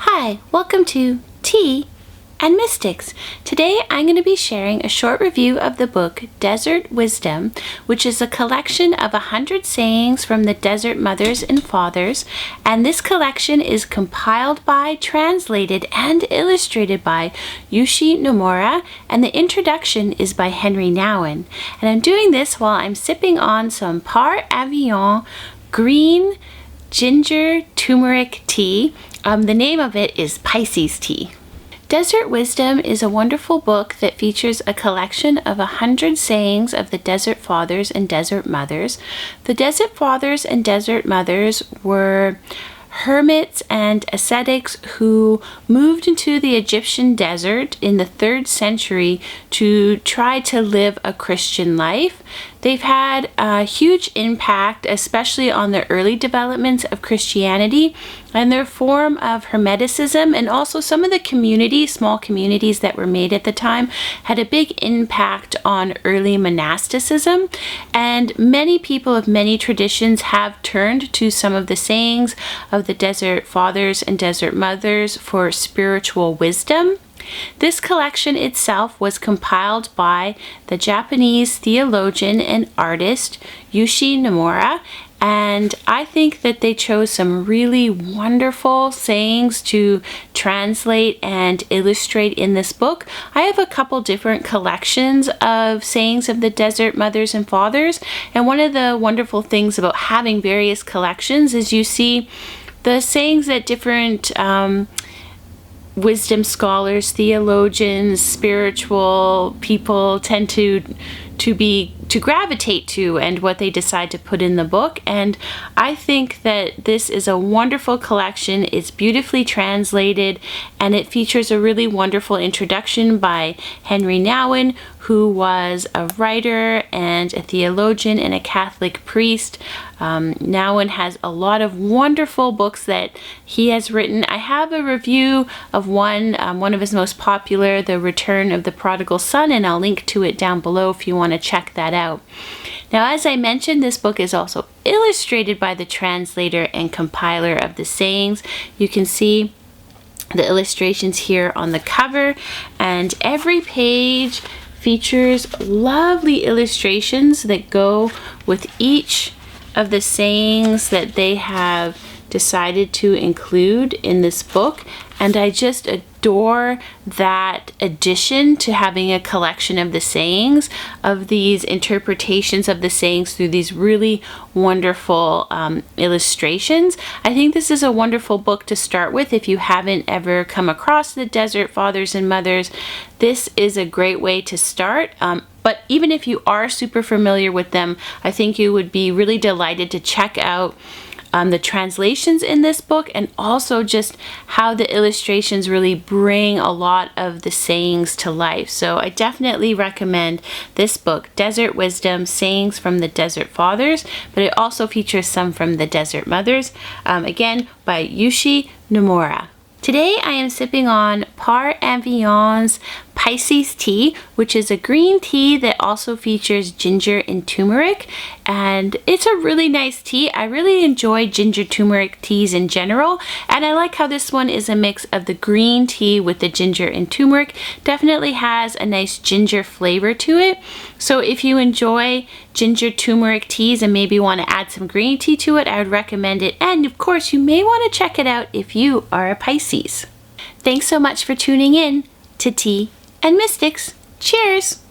Hi, welcome to Tea and Mystics. Today I'm going to be sharing a short review of the book Desert Wisdom, which is a collection of 100 sayings from the Desert Mothers and Fathers, and this collection is compiled by, translated, and illustrated by Yushi Nomura, and the introduction is by Henry Nouwen. And I'm doing this while I'm sipping on some Par Avion green ginger turmeric tea. The name of it is Pisces tea. Desert Wisdom is a wonderful book that features a collection of 100 sayings of the Desert Fathers and Desert Mothers. The Desert Fathers and Desert Mothers were hermits and ascetics who moved into the Egyptian desert in the 3rd century to try to live a Christian life. They've had a huge impact, especially on the early developments of Christianity and their form of Hermeticism, and also some of the communities, small communities that were made at the time, had a big impact on early monasticism. And many people of many traditions have turned to some of the sayings of the Desert Fathers and Desert Mothers for spiritual wisdom. This collection itself was compiled by the Japanese theologian and artist Yushi Nomura, and I think that they chose some really wonderful sayings to translate and illustrate in this book. I have a couple different collections of sayings of the Desert Mothers and Fathers, and one of the wonderful things about having various collections is you see the sayings that different wisdom scholars, theologians, spiritual people tend to gravitate to, and what they decide to put in the book. And I think that this is a wonderful collection. It's beautifully translated, and it features a really wonderful introduction by Henry Nouwen, who was a writer and a theologian and a Catholic priest. Nouwen has a lot of wonderful books that he has written. I have a review of one of his most popular, The Return of the Prodigal Son, and I'll link to it down below if you want to check that out. Now, as I mentioned, this book is also illustrated by the translator and compiler of the sayings. You can see the illustrations here on the cover, and every page features lovely illustrations that go with each of the sayings that they have decided to include in this book. And I just adore that addition to having a collection of the sayings, of these interpretations of the sayings through these really wonderful illustrations. I think this is a wonderful book to start with if you haven't ever come across the Desert Fathers and Mothers. This is a great way to start. But even if you are super familiar with them, I think you would be really delighted to check out the translations in this book, and also just how the illustrations really bring a lot of the sayings to life. So I definitely recommend this book, Desert Wisdom, Sayings from the Desert Fathers, but it also features some from the Desert Mothers, again by Yushi Nomura. Today I am sipping on Par Avion's Pisces tea, which is a green tea that also features ginger and turmeric, and it's a really nice tea. I really enjoy ginger turmeric teas in general, and I like how this one is a mix of the green tea with the ginger and turmeric. Definitely has a nice ginger flavor to it. So if you enjoy ginger turmeric teas and maybe want to add some green tea to it, I would recommend it. And of course, you may want to check it out if you are a Pisces. Thanks so much for tuning in to Tea and Mystics. Cheers!